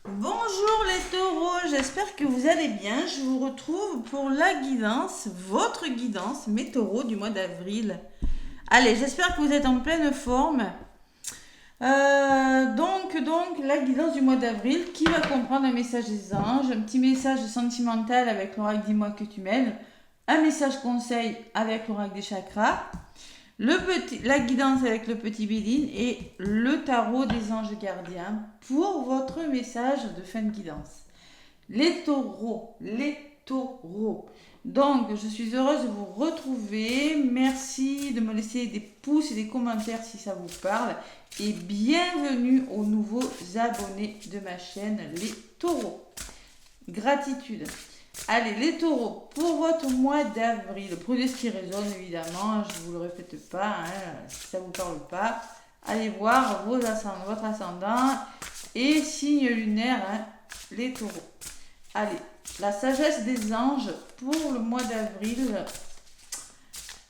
Bonjour les taureaux, j'espère que vous allez bien. Je vous retrouve pour la guidance, votre guidance, mes taureaux du mois d'avril. Allez, j'espère que vous êtes en pleine forme. Donc, la guidance du mois d'avril qui va comprendre un message des anges, un petit message sentimental avec l'oracle Dis-moi que tu m'aimes, un message conseil avec l'oracle des chakras, la guidance avec le petit Béline et le tarot des anges gardiens pour votre message de fin de guidance. Les taureaux. Donc, je suis heureuse de vous retrouver. Merci de me laisser des pouces et des commentaires si ça vous parle. Et bienvenue aux nouveaux abonnés de ma chaîne, les taureaux. Gratitude. Allez, les taureaux, pour votre mois d'avril, prenez ce qui résonne évidemment, je ne vous le répète pas, si ça ne vous parle pas. Allez voir votre ascendant et signe lunaire, les taureaux. Allez, la sagesse des anges pour le mois d'avril.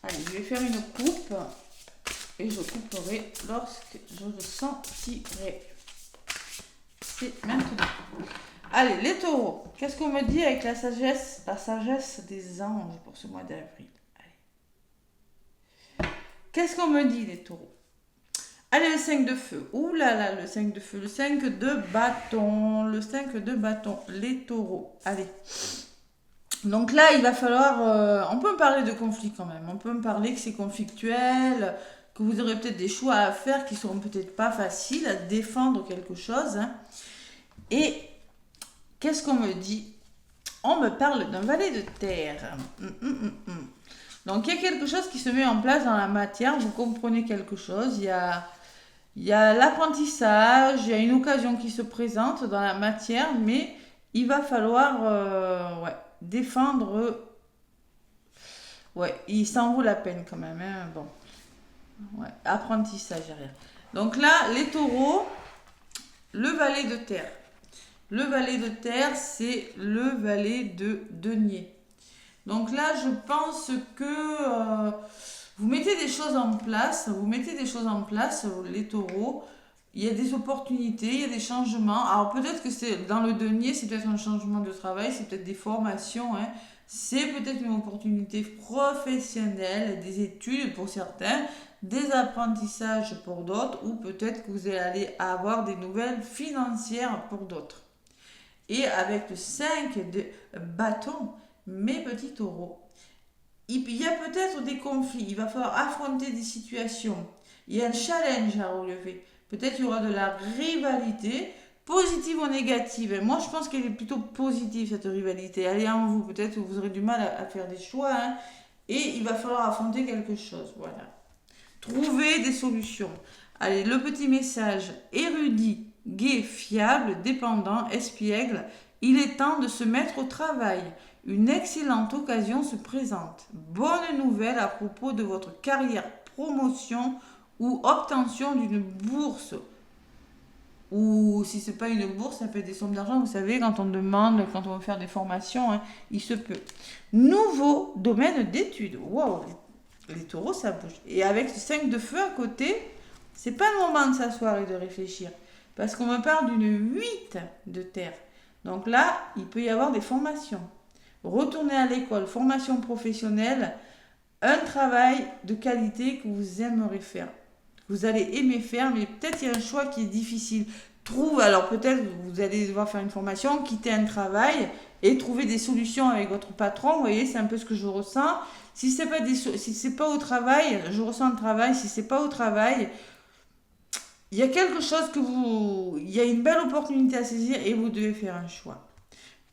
Allez, je vais faire une coupe et je couperai lorsque je le sentirai. C'est maintenant. Allez, les taureaux, qu'est-ce qu'on me dit avec la sagesse des anges pour ce mois d'avril? Allez. Qu'est-ce qu'on me dit, les taureaux? Allez, le 5 de feu. Ouh là là, le 5 de feu. Le 5 de bâton. Le 5 de bâton. Les taureaux. Allez. Donc là, il va falloir... on peut me parler de conflit quand même. On peut me parler que c'est conflictuel, que vous aurez peut-être des choix à faire qui seront peut-être pas faciles à défendre quelque chose. Et qu'est-ce qu'on me dit? On me parle d'un valet de terre. Donc il y a quelque chose qui se met en place dans la matière, vous comprenez quelque chose, il y a l'apprentissage, il y a une occasion qui se présente dans la matière, mais il va falloir défendre. Ouais, il s'en vaut la peine quand même. Bon, ouais, apprentissage derrière. Donc là, les taureaux, le valet de terre. Le valet de terre, c'est le valet de denier. Donc là, je pense que vous mettez des choses en place, les taureaux. Il y a des opportunités, il y a des changements. Alors peut-être que c'est dans le denier, c'est peut-être un changement de travail, c'est peut-être des formations, c'est peut-être une opportunité professionnelle, des études pour certains, des apprentissages pour d'autres, ou peut-être que vous allez avoir des nouvelles financières pour d'autres. Et avec le 5 de bâton, mes petits taureaux, il y a peut-être des conflits, il va falloir affronter des situations, il y a un challenge à relever. Peut-être il y aura de la rivalité, positive ou négative. Moi, je pense qu'elle est plutôt positive, cette rivalité. Elle est en vous. Peut-être que vous aurez du mal à faire des choix, et il va falloir affronter quelque chose. Voilà. Trouver des solutions. Allez, le petit message érudit, gai, fiable, dépendant, espiègle. Il est temps de se mettre au travail. Une excellente occasion se présente. Bonne nouvelle à propos de votre carrière, promotion ou obtention d'une bourse. Ou si c'est pas une bourse, ça peut être des sommes d'argent. Vous savez, quand on demande, quand on veut faire des formations, il se peut. Nouveau domaine d'études. Wow, les taureaux, ça bouge. Et avec le 5 de feu à côté, c'est pas le moment de s'asseoir et de réfléchir. Parce qu'on me parle d'une 8 de terre. Donc là, il peut y avoir des formations. Retourner à l'école, formation professionnelle, un travail de qualité que vous aimeriez faire. Vous allez aimer faire, mais peut-être il y a un choix qui est difficile. Alors peut-être vous allez devoir faire une formation, quitter un travail et trouver des solutions avec votre patron. Vous voyez, c'est un peu ce que je ressens. Si c'est pas au travail, je ressens le travail. Si c'est pas au travail, il y a quelque chose il y a une belle opportunité à saisir et vous devez faire un choix.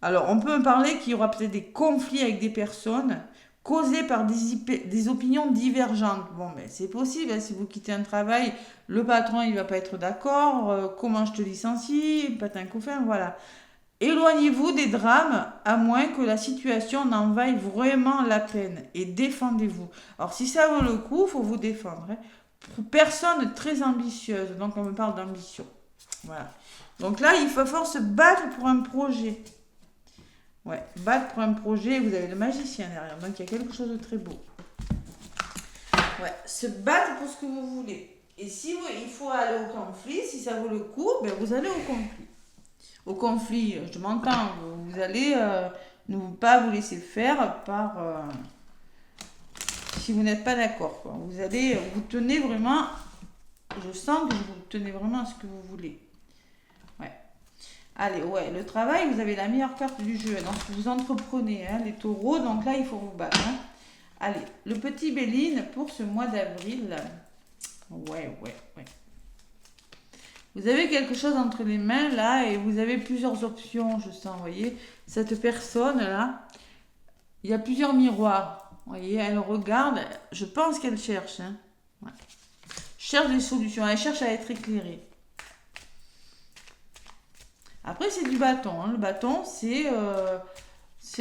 Alors, on peut me parler qu'il y aura peut-être des conflits avec des personnes causés par des opinions divergentes. Bon, mais c'est possible, si vous quittez un travail, le patron, il va pas être d'accord, comment je te licencie, patin couffin, voilà. Éloignez-vous des drames, à moins que la situation n'en vaille vraiment la peine, et défendez-vous. Alors, si ça vaut le coup, il faut vous défendre. Personne très ambitieuse, donc on me parle d'ambition. Voilà. Donc là, il va falloir se battre pour un projet. Ouais, battre pour un projet, vous avez le magicien derrière, donc il y a quelque chose de très beau. Ouais, se battre pour ce que vous voulez. Et si il faut aller au conflit, si ça vaut le coup, ben vous allez au conflit. au conflit, je m'entends, vous allez ne pas vous laisser faire par... si vous n'êtes pas d'accord. Vous allez, vous tenez vraiment, je sens que vous tenez vraiment à ce que vous voulez. Ouais. Allez, ouais, le travail, vous avez la meilleure carte du jeu. Donc, vous entreprenez, hein, les taureaux. Donc là, il faut vous battre. Hein. Allez, le petit Béline pour ce mois d'avril. Ouais. Vous avez quelque chose entre les mains, là, et vous avez plusieurs options, je sens, vous voyez. Cette personne-là, il y a plusieurs miroirs. Vous voyez, elle regarde, je pense qu'elle cherche. Hein. Ouais. Cherche des solutions, elle cherche à être éclairée. Après, c'est du bâton. Hein. Le bâton, c'est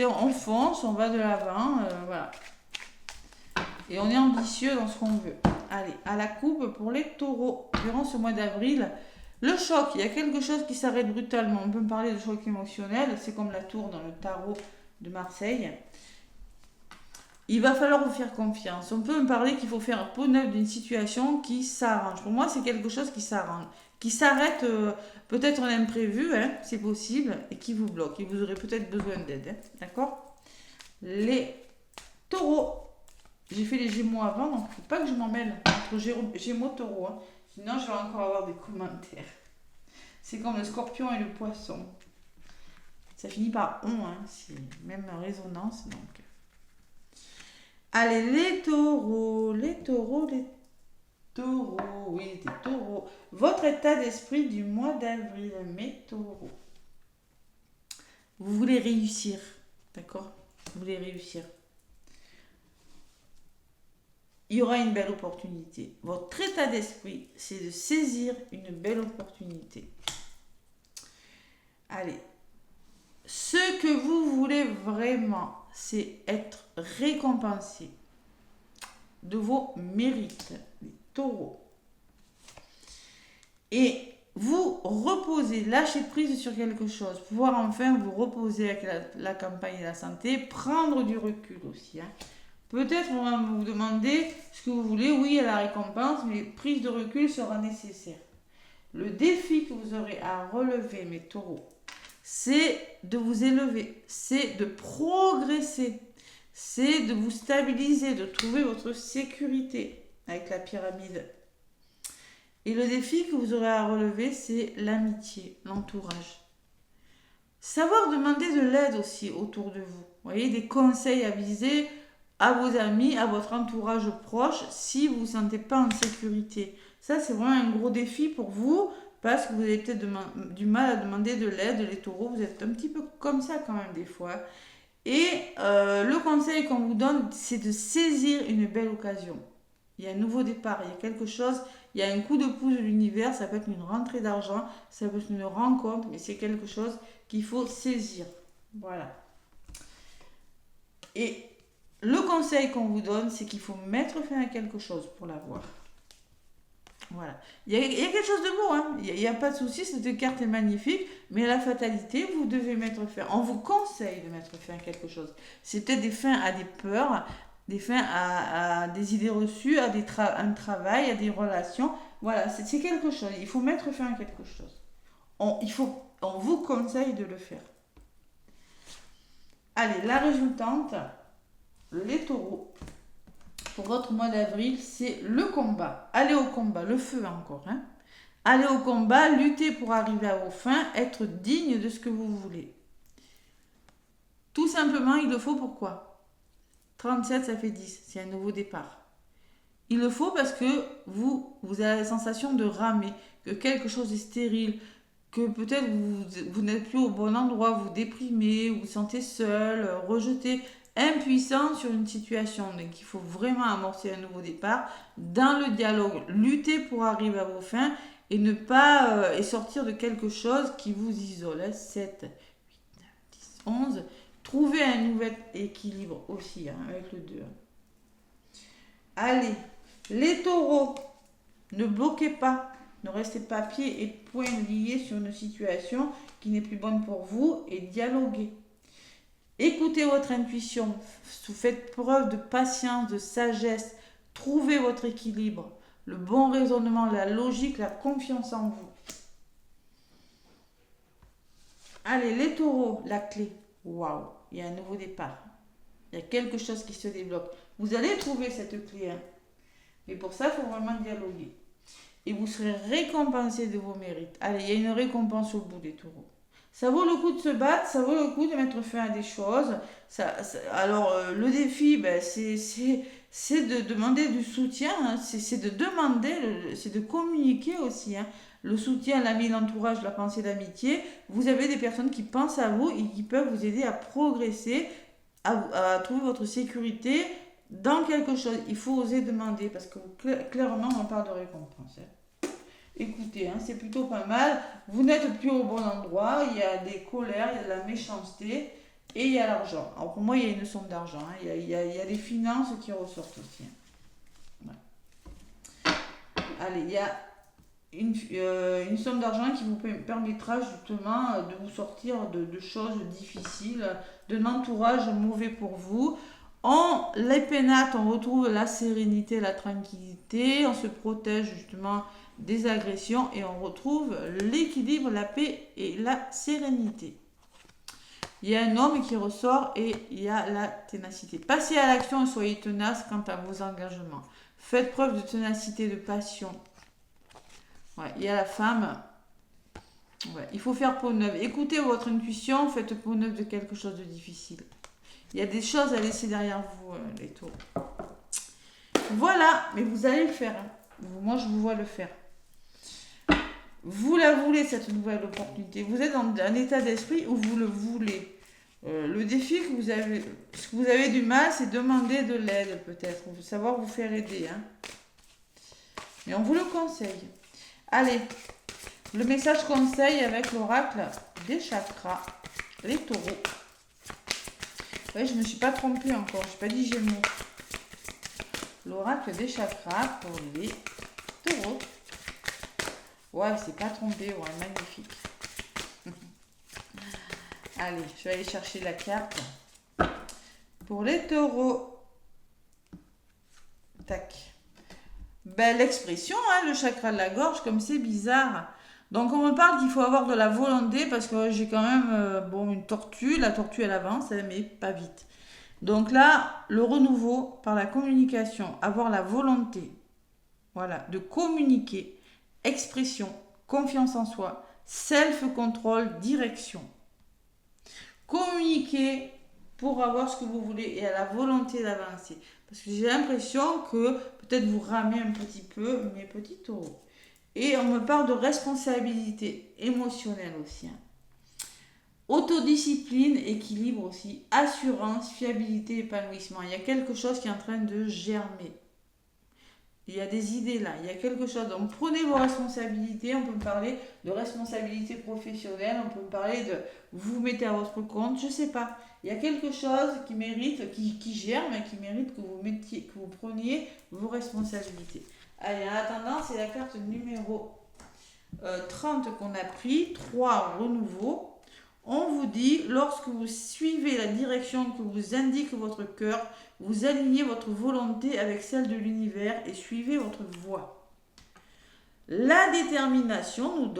on fonce, on va de l'avant, voilà. Et on est ambitieux dans ce qu'on veut. Allez, à la coupe pour les taureaux. Durant ce mois d'avril, le choc, il y a quelque chose qui s'arrête brutalement. On peut me parler de choc émotionnel, c'est comme la tour dans le tarot de Marseille. Il va falloir vous faire confiance. On peut me parler qu'il faut faire un pot neuf d'une situation qui s'arrange. Pour moi, c'est quelque chose qui s'arrange. Qui s'arrête, peut-être un imprévu, hein, c'est possible, et qui vous bloque. Et vous aurez peut-être besoin d'aide. Hein, d'accord? Les taureaux. J'ai fait les gémeaux avant, donc il ne faut pas que je m'en mêle entre gémeaux taureaux. Hein. Sinon, je vais encore avoir des commentaires. C'est comme le scorpion et le poisson. Ça finit par on, hein, c'est même résonance. Donc. Allez, les taureaux, oui, les taureaux. Votre état d'esprit du mois d'avril, mes taureaux. Vous voulez réussir, d'accord? Vous voulez réussir. Il y aura une belle opportunité. Votre état d'esprit, c'est de saisir une belle opportunité. Allez. Ce que vous voulez vraiment, c'est être récompensé de vos mérites, les taureaux. Et vous reposez, lâcher prise sur quelque chose, pouvoir enfin vous reposer avec la campagne et la santé, prendre du recul aussi. Hein. Peut-être on va vous demander ce que vous voulez, oui, à la récompense, mais prise de recul sera nécessaire. Le défi que vous aurez à relever, mes taureaux, c'est de vous élever, c'est de progresser, c'est de vous stabiliser, de trouver votre sécurité avec la pyramide. Et le défi que vous aurez à relever, c'est l'amitié, l'entourage. Savoir demander de l'aide aussi autour de vous. Vous voyez, des conseils avisés à vos amis, à votre entourage proche, si vous ne vous sentez pas en sécurité. Ça, c'est vraiment un gros défi pour vous, parce que vous avez peut-être du mal à demander de l'aide, les taureaux, vous êtes un petit peu comme ça quand même des fois. Et le conseil qu'on vous donne, c'est de saisir une belle occasion. Il y a un nouveau départ, il y a quelque chose, il y a un coup de pouce de l'univers, ça peut être une rentrée d'argent, ça peut être une rencontre, mais c'est quelque chose qu'il faut saisir. Voilà. Et le conseil qu'on vous donne, c'est qu'il faut mettre fin à quelque chose pour l'avoir. Voilà. Il y a quelque chose de beau, hein. Il n'y a pas de souci, cette carte est magnifique, mais la fatalité, vous devez mettre fin. On vous conseille de mettre fin à quelque chose. C'est peut-être des fins à des peurs, des fins à des idées reçues, à un travail, à des relations. Voilà, c'est quelque chose. Il faut mettre fin à quelque chose. On vous conseille de le faire. Allez, la résultante, les taureaux. Pour votre mois d'avril, c'est le combat. Allez au combat, le feu encore. Hein. Allez au combat, lutter pour arriver à vos fins, être digne de ce que vous voulez. Tout simplement, il le faut pourquoi 37, ça fait 10, c'est un nouveau départ. Il le faut parce que vous avez la sensation de ramer, que quelque chose est stérile, que peut-être vous n'êtes plus au bon endroit, vous déprimez, vous vous sentez seul, rejeté, impuissant sur une situation. Donc il faut vraiment amorcer un nouveau départ dans le dialogue, lutter pour arriver à vos fins et ne pas et sortir de quelque chose qui vous isole. 7, 8, 9, 10, 11. Trouvez un nouvel équilibre aussi hein, avec le 2. Allez, les taureaux, ne bloquez pas. Ne restez pas pieds et poings liés sur une situation qui n'est plus bonne pour vous et dialoguez. Écoutez votre intuition, faites preuve de patience, de sagesse, trouvez votre équilibre, le bon raisonnement, la logique, la confiance en vous. Allez, les taureaux, la clé. Waouh, il y a un nouveau départ. Il y a quelque chose qui se débloque. Vous allez trouver cette clé, hein. Mais pour ça, il faut vraiment dialoguer. Et vous serez récompensé de vos mérites. Allez, il y a une récompense au bout des taureaux. Ça vaut le coup de se battre, ça vaut le coup de mettre fin à des choses. Alors, le défi, ben, c'est de demander du soutien, hein. C'est de demander, c'est de communiquer aussi, hein. Le soutien, l'ami, l'entourage, la pensée d'amitié. Vous avez des personnes qui pensent à vous et qui peuvent vous aider à progresser, à trouver votre sécurité dans quelque chose. Il faut oser demander parce que clairement, on parle de récompense, hein. Écoutez, hein, c'est plutôt pas mal. Vous n'êtes plus au bon endroit. Il y a des colères, il y a de la méchanceté et il y a l'argent. Alors pour moi, il y a une somme d'argent, hein. Il y a des finances qui ressortent aussi, hein. Ouais. Allez, il y a une somme d'argent qui vous permettra justement de vous sortir de choses difficiles, d'un entourage mauvais pour vous. En les pénates, on retrouve la sérénité, la tranquillité, on se protège justement des agressions et on retrouve l'équilibre, la paix et la sérénité. Il y a un homme qui ressort et il y a la ténacité. Passez à l'action et soyez tenace quant à vos engagements. Faites preuve de ténacité, de passion. Ouais, il y a la femme. Ouais, il faut faire peau neuve. Écoutez votre intuition, faites peau neuve de quelque chose de difficile. Il y a des choses à laisser derrière vous, les taureaux. Voilà, mais vous allez le faire, hein. Moi, je vous vois le faire. Vous la voulez, cette nouvelle opportunité. Vous êtes dans un état d'esprit où vous le voulez. Le défi que vous avez du mal, c'est demander de l'aide, peut-être. Savoir vous faire aider, hein. Mais on vous le conseille. Allez, le message conseil avec l'oracle des chakras, les taureaux. Oui, je ne me suis pas trompée encore, je n'ai pas dit Gémeaux. L'oracle des chakras pour les taureaux. Ouais, c'est pas trompé, ouais, magnifique. Allez, je vais aller chercher la carte. Pour les taureaux. Tac. Ben, l'expression, hein, le chakra de la gorge, comme c'est bizarre. Donc on me parle qu'il faut avoir de la volonté parce que j'ai quand même une tortue. La tortue elle avance, mais pas vite. Donc là, le renouveau par la communication, avoir la volonté, voilà, de communiquer, expression, confiance en soi, self-control, direction. Communiquer pour avoir ce que vous voulez et à la volonté d'avancer. Parce que j'ai l'impression que peut-être vous ramez un petit peu mes petits taureaux. Et on me parle de responsabilité émotionnelle aussi, hein. Autodiscipline, équilibre aussi, assurance, fiabilité, épanouissement. Il y a quelque chose qui est en train de germer. Il y a des idées là, il y a quelque chose. Donc prenez vos responsabilités, on peut me parler de responsabilité professionnelle, on peut me parler de vous mettez à votre compte, je ne sais pas. Il y a quelque chose qui mérite, qui germe et qui mérite que vous preniez vos responsabilités. Allez, en attendant, c'est la carte numéro 30 qu'on a pris, 3 renouveaux. On vous dit, lorsque vous suivez la direction que vous indique votre cœur, vous alignez votre volonté avec celle de l'univers et suivez votre voie. La détermination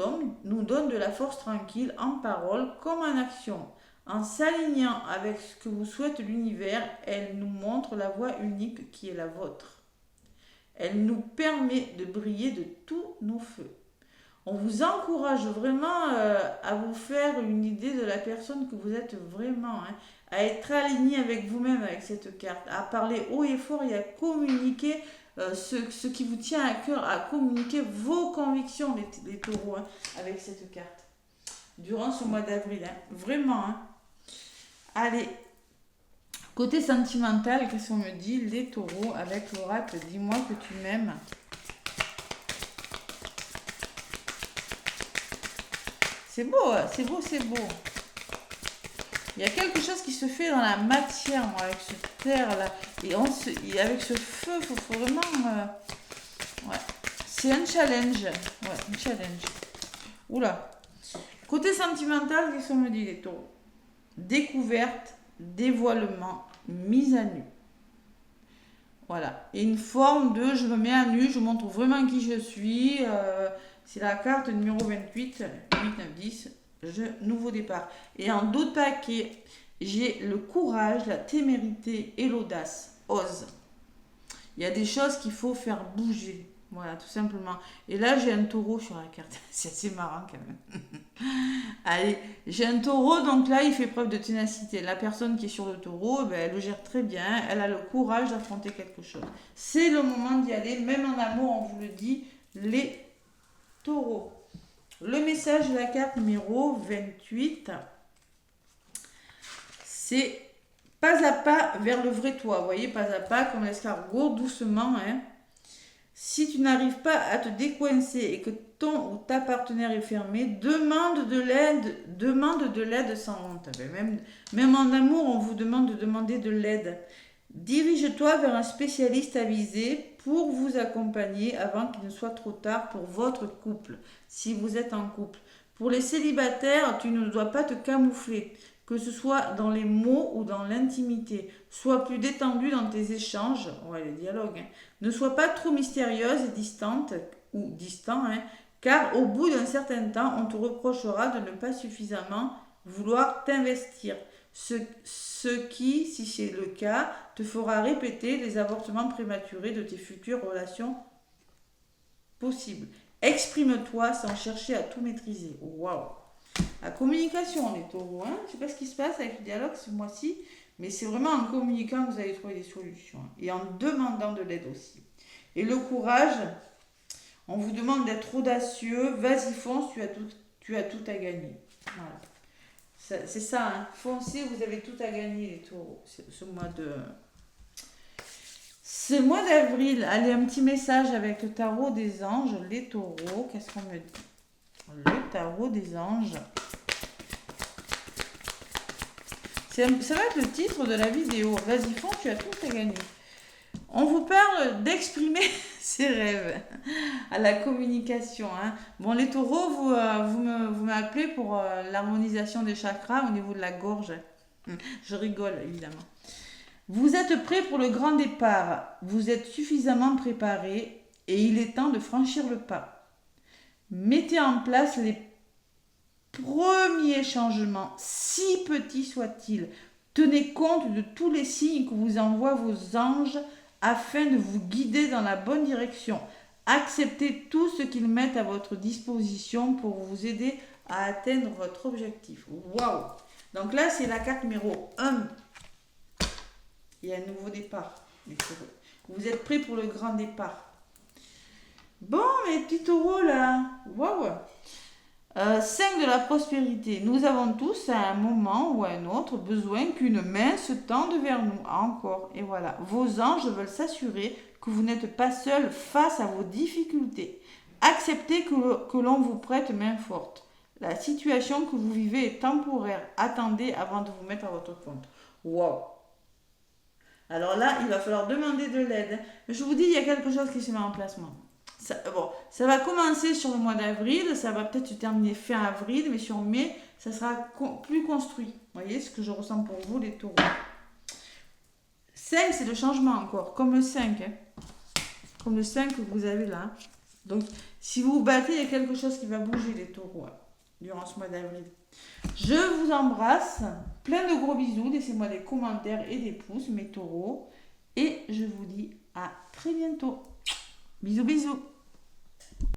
nous donne de la force tranquille en parole comme en action. En s'alignant avec ce que vous souhaite l'univers, elle nous montre la voie unique qui est la vôtre. Elle nous permet de briller de tous nos feux. On vous encourage vraiment à vous faire une idée de la personne que vous êtes vraiment, hein, à être aligné avec vous-même avec cette carte, à parler haut et fort et à communiquer ce qui vous tient à cœur, à communiquer vos convictions, les taureaux, hein, avec cette carte. Durant ce mois d'avril, hein, vraiment. Hein. Allez, côté sentimental, qu'est-ce qu'on me dit? Les taureaux avec l'oracle, dis-moi que tu m'aimes. C'est beau, c'est beau, c'est beau. Il y a quelque chose qui se fait dans la matière, moi, avec ce terre-là. Et avec ce feu, il faut vraiment... ouais. C'est un challenge. Ouais, un challenge. Oula. Côté sentimental, qu'est-ce qu'on me dit, les taureaux? Découverte, dévoilement, mise à nu. Voilà. Et une forme de je me mets à nu, je montre vraiment qui je suis. C'est la carte numéro 28, 8, 9, 10. Nouveau départ. Et en d'autres paquets, j'ai le courage, la témérité et l'audace. Ose. Il y a des choses qu'il faut faire bouger. Voilà, tout simplement. Et là, j'ai un taureau sur la carte. C'est assez marrant quand même. Allez, j'ai un taureau, donc là, il fait preuve de ténacité. La personne qui est sur le taureau, ben, elle le gère très bien. Elle a le courage d'affronter quelque chose. C'est le moment d'y aller. Même en amour, on vous le dit, les taureaux. Le message de la carte numéro 28, c'est pas à pas vers le vrai toi. Vous voyez, pas à pas, comme l'escargot, doucement. Hein. Si tu n'arrives pas à te décoincer et que ton ou ta partenaire est fermé, demande de l'aide sans honte. Même en amour, on vous demande de demander de l'aide. Dirige-toi vers un spécialiste avisé pour vous accompagner avant qu'il ne soit trop tard pour votre couple, si vous êtes en couple. Pour les célibataires, tu ne dois pas te camoufler, que ce soit dans les mots ou dans l'intimité. Sois plus détendu dans tes échanges, ouais, les dialogues. Hein. Ne sois pas trop mystérieuse et distante ou distant, hein, car au bout d'un certain temps, on te reprochera de ne pas suffisamment vouloir t'investir. Ce qui, si c'est le cas, te fera répéter les avortements prématurés de tes futures relations possibles. Exprime-toi sans chercher à tout maîtriser. Waouh! La communication, les taureaux. Hein? Je ne sais pas ce qui se passe avec le dialogue ce mois-ci, mais c'est vraiment en communiquant que vous allez trouver des solutions. Hein. Et en demandant de l'aide aussi. Et le courage, on vous demande d'être audacieux. Vas-y, fonce, tu as tout à gagner. Voilà. C'est ça, hein. Foncez, vous avez tout à gagner les taureaux. Ce mois d'avril, allez, un petit message avec le tarot des anges, les taureaux. Qu'est-ce qu'on me dit? Le tarot des anges. Ça va être le titre de la vidéo. Vas-y, fonce, tu as tout à gagner. On vous parle d'exprimer ses rêves à la communication. Hein. Bon, les taureaux, vous m'appelez pour l'harmonisation des chakras au niveau de la gorge. Je rigole, évidemment. Vous êtes prêts pour le grand départ. Vous êtes suffisamment préparés et il est temps de franchir le pas. Mettez en place les premiers changements, si petits soient-ils. Tenez compte de tous les signes que vous envoient vos anges afin de vous guider dans la bonne direction. Acceptez tout ce qu'ils mettent à votre disposition pour vous aider à atteindre votre objectif. Waouh! Donc là, c'est la carte numéro 1. Il y a un nouveau départ. Vous êtes prêts pour le grand départ. Bon, mes petits taureaux là. Waouh! 5 de la prospérité. Nous avons tous à un moment ou à un autre besoin qu'une main se tende vers nous. Encore. Et voilà. Vos anges veulent s'assurer que vous n'êtes pas seul face à vos difficultés. Acceptez que l'on vous prête main forte. La situation que vous vivez est temporaire. Attendez avant de vous mettre à votre compte. Wow. Alors là, il va falloir demander de l'aide. Je vous dis, il y a quelque chose qui se met en place, moi. Ça va commencer sur le mois d'avril, ça va peut-être se terminer fin avril, mais sur mai, ça sera plus construit. Vous voyez ce que je ressens pour vous, les taureaux. 5, c'est le changement encore, comme le 5. Hein. Comme le 5 que vous avez là. Donc, si vous vous battez, il y a quelque chose qui va bouger, les taureaux, hein, durant ce mois d'avril. Je vous embrasse, plein de gros bisous, laissez-moi des commentaires et des pouces, mes taureaux. Et je vous dis à très bientôt. Bisous, bisous.